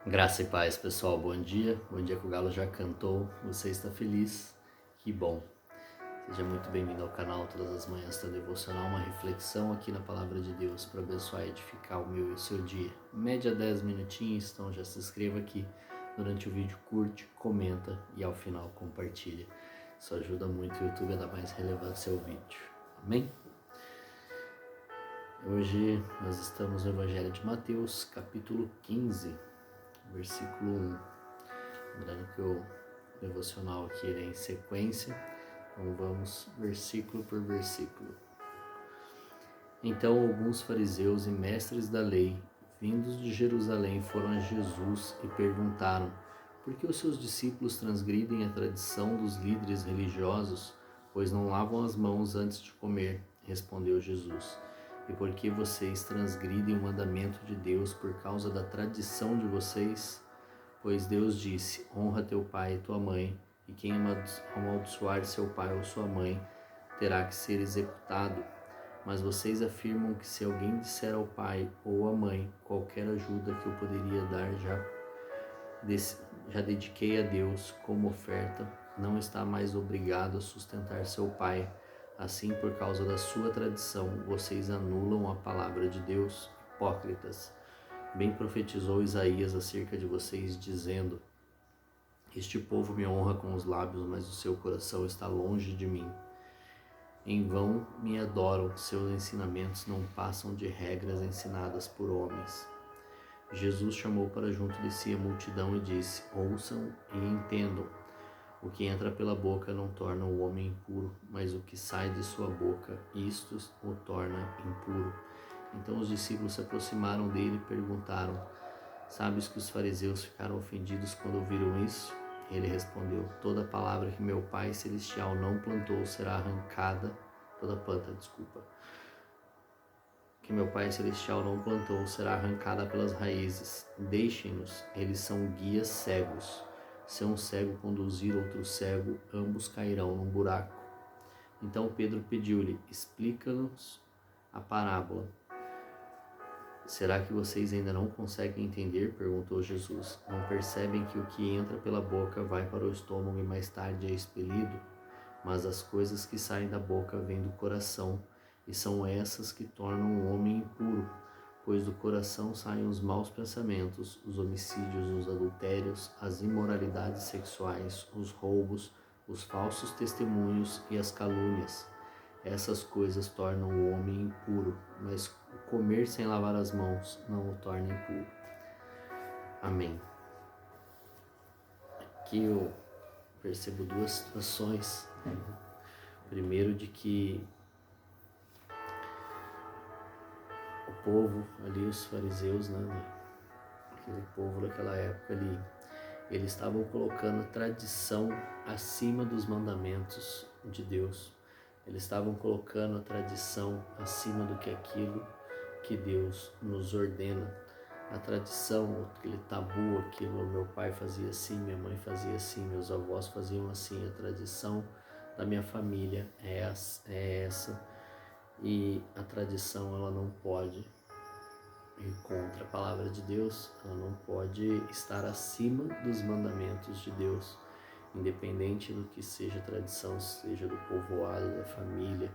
Graça e paz, pessoal. Bom dia. Bom dia que o galo já cantou. Você está feliz? Que bom. Seja muito bem-vindo ao canal Todas as Manhãs da Devocional, uma reflexão aqui na Palavra de Deus para abençoar e edificar o meu e o seu dia. Média 10 minutinhos, então já se inscreva aqui durante o vídeo, curte, comenta e ao final compartilha. Isso ajuda muito o YouTube a dar mais relevância ao vídeo. Amém? Hoje nós estamos no Evangelho de Mateus, capítulo 15. Versículo 1. Lembrando que o devocional aqui é em sequência, então vamos versículo por versículo. Então alguns fariseus e mestres da lei, vindos de Jerusalém, foram a Jesus e perguntaram: por que os seus discípulos transgridem a tradição dos líderes religiosos, pois não lavam as mãos antes de comer? Respondeu Jesus: e por que vocês transgridem o mandamento de Deus por causa da tradição de vocês? Pois Deus disse: honra teu pai e tua mãe, e quem amaldiçoar seu pai ou sua mãe terá que ser executado. Mas vocês afirmam que se alguém disser ao pai ou à mãe: qualquer ajuda que eu poderia dar já dediquei a Deus como oferta, não está mais obrigado a sustentar seu pai. Assim, por causa da sua tradição, vocês anulam a palavra de Deus. Hipócritas! Bem profetizou Isaías acerca de vocês, dizendo: este povo me honra com os lábios, mas o seu coração está longe de mim. Em vão me adoram, seus ensinamentos não passam de regras ensinadas por homens. Jesus chamou para junto de si a multidão e disse: ouçam e entendam. O que entra pela boca não torna o homem impuro, mas o que sai de sua boca, isto o torna impuro. Então os discípulos se aproximaram dele e perguntaram: sabes que os fariseus ficaram ofendidos quando ouviram isso? Ele respondeu: toda palavra que meu Pai Celestial não plantou será arrancada, toda planta, que meu Pai Celestial não plantou será arrancada pelas raízes. Deixem-nos, eles são guias cegos. Se um cego conduzir outro cego, ambos cairão num buraco. Então Pedro pediu-lhe: explica-nos a parábola. Será que vocês ainda não conseguem entender? Perguntou Jesus. Não percebem que o que entra pela boca vai para o estômago e mais tarde é expelido? Mas as coisas que saem da boca vêm do coração, e são essas que tornam o homem impuro, pois do coração saem os maus pensamentos, os homicídios, os adultérios, as imoralidades sexuais, os roubos, os falsos testemunhos e as calúnias. Essas coisas tornam o homem impuro, mas o comer sem lavar as mãos não o torna impuro. Amém. Aqui eu percebo duas situações. Primeiro, de que o povo ali, os fariseus, aquele povo daquela época ali, eles estavam colocando tradição acima dos mandamentos de Deus. Eles estavam colocando a tradição acima do que aquilo que Deus nos ordena. A tradição, aquele tabu, aquilo, meu pai fazia assim, minha mãe fazia assim, meus avós faziam assim. A tradição da minha família é essa, e a tradição ela não pode ir contra a palavra de Deus, ela não pode estar acima dos mandamentos de Deus, independente do que seja tradição, seja do povoado, da família,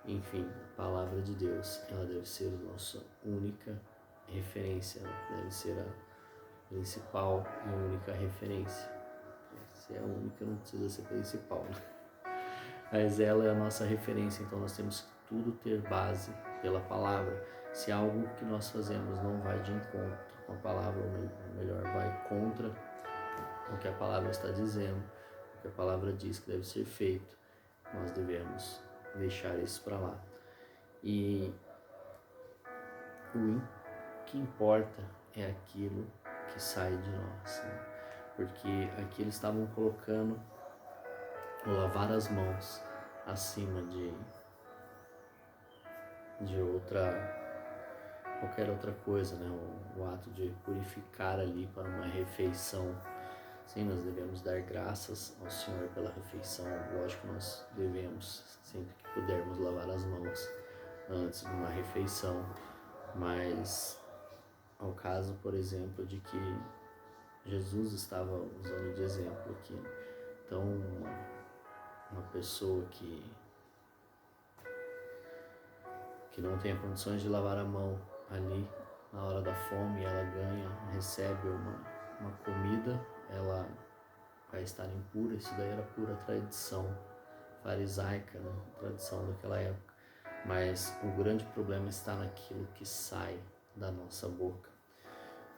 enfim, a palavra de Deus, ela deve ser a nossa única referência, ela deve ser a principal e única referência. Se é a única, não precisa ser principal, né? Mas ela é a nossa referência, então nós temos que tudo ter base pela palavra. Se algo que nós fazemos não vai de encontro com a palavra, ou melhor, vai contra o que a palavra está dizendo, o que a palavra diz que deve ser feito, nós devemos deixar isso para lá. E o que importa é aquilo que sai de nós, né? Porque aqui eles estavam colocando o lavar as mãos acima de qualquer outra coisa, né? O ato de purificar ali para uma refeição. Sim, nós devemos dar graças ao Senhor pela refeição. Lógico que nós devemos, sempre que pudermos, lavar as mãos antes de uma refeição. Mas ao caso, por exemplo, de que Jesus estava usando de exemplo aqui. Então, uma pessoa que não tenha condições de lavar a mão ali na hora da fome, ela recebe uma comida, ela vai estar impura. Isso daí era pura tradição farisaica, né? Tradição daquela época. Mas o grande problema está naquilo que sai da nossa boca.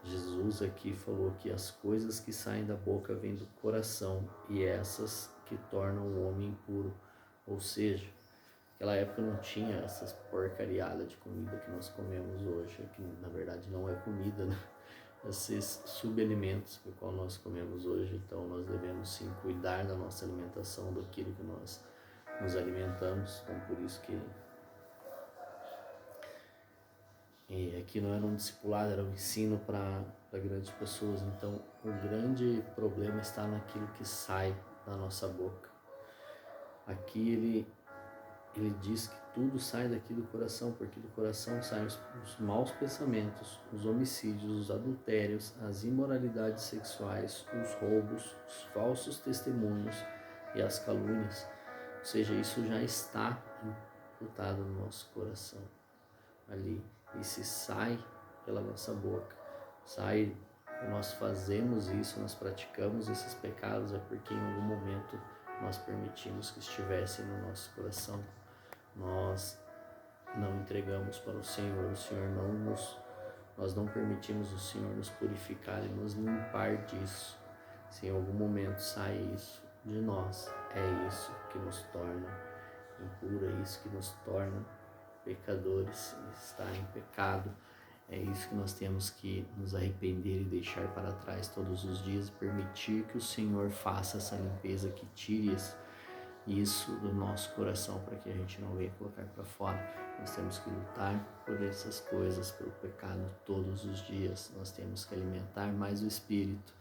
Jesus aqui falou que as coisas que saem da boca vêm do coração, e essas que tornam o homem impuro. Ou seja, naquela época não tinha essas porcariadas de comida que nós comemos hoje, que na verdade não é comida, né? Esses subalimentos que qual nós comemos hoje. Então nós devemos sim cuidar da nossa alimentação, daquilo que nós nos alimentamos. Então por isso que aqui não era um discipulado, era um ensino para grandes pessoas. Então o grande problema está naquilo que sai da nossa boca. Aqui ele diz que tudo sai daqui do coração, porque do coração saem os maus pensamentos, os homicídios, os adultérios, as imoralidades sexuais, os roubos, os falsos testemunhos e as calúnias. Ou seja, isso já está imputado no nosso coração ali. E se sai pela nossa boca, nós fazemos isso, nós praticamos esses pecados, é porque em algum momento nós permitimos que estivessem no nosso coração. Nós não entregamos para o Senhor, nós não permitimos o Senhor nos purificar e nos limpar disso. Se em algum momento sai isso de nós, é isso que nos torna impuro, é isso que nos torna pecadores, estar em pecado. É isso que nós temos que nos arrepender e deixar para trás todos os dias, permitir que o Senhor faça essa limpeza, que tire isso do nosso coração, para que a gente não venha colocar para fora. Nós temos que lutar por essas coisas, pelo pecado todos os dias. Nós temos que alimentar mais o Espírito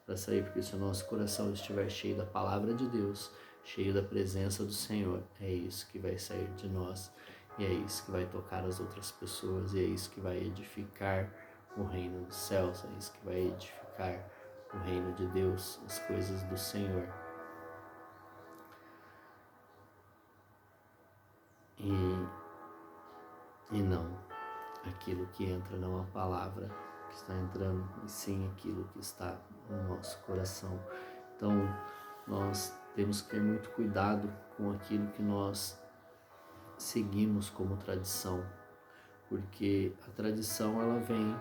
para sair, porque se o nosso coração estiver cheio da palavra de Deus, cheio da presença do Senhor, é isso que vai sair de nós, e é isso que vai tocar as outras pessoas, e é isso que vai edificar o reino dos céus, é isso que vai edificar o reino de Deus, as coisas do Senhor. E não aquilo que entra, não a palavra que está entrando, e sim aquilo que está no nosso coração. Então nós temos que ter muito cuidado com aquilo que nós seguimos como tradição, porque a tradição ela vem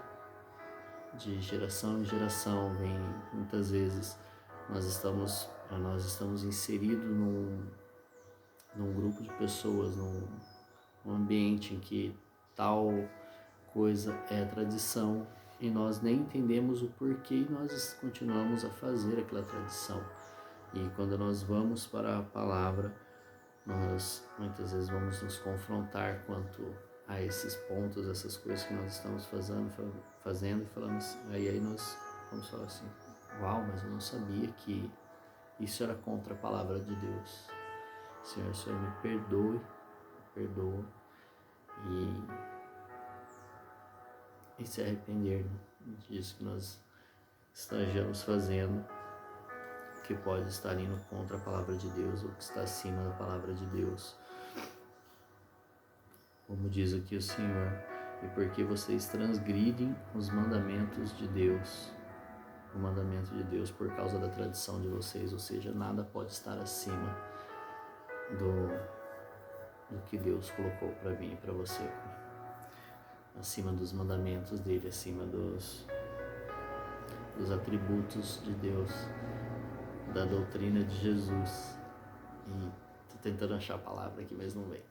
de geração em geração, vem muitas vezes nós estamos inseridos num grupo de pessoas, num ambiente em que tal coisa é tradição, e nós nem entendemos o porquê e nós continuamos a fazer aquela tradição. E quando nós vamos para a palavra, nós muitas vezes vamos nos confrontar quanto a esses pontos, essas coisas que nós estamos fazendo e falando assim, aí nós vamos falar assim, uau, mas eu não sabia que isso era contra a palavra de Deus. Senhor, me perdoa e se arrepender disso que nós estejamos fazendo, que pode estar indo contra a palavra de Deus ou que está acima da palavra de Deus. Como diz aqui o Senhor, e porque vocês transgridem os mandamentos de Deus, o mandamento de Deus por causa da tradição de vocês, ou seja, nada pode estar acima do que Deus colocou para mim e para você, acima dos mandamentos dele, acima dos atributos de Deus, da doutrina de Jesus. E tô tentando achar a palavra aqui, mas não vem.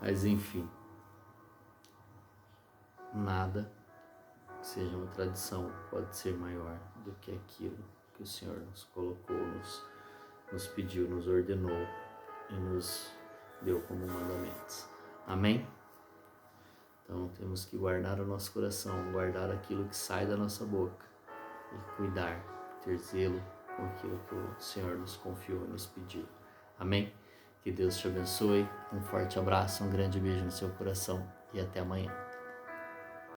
Mas enfim, nada que seja uma tradição pode ser maior do que aquilo que o Senhor nos colocou, nos pediu, nos ordenou e nos deu como mandamentos. Amém? Então temos que guardar o nosso coração, guardar aquilo que sai da nossa boca e cuidar, ter zelo com aquilo que o Senhor nos confiou e nos pediu. Amém? Que Deus te abençoe, um forte abraço, um grande beijo no seu coração e até amanhã.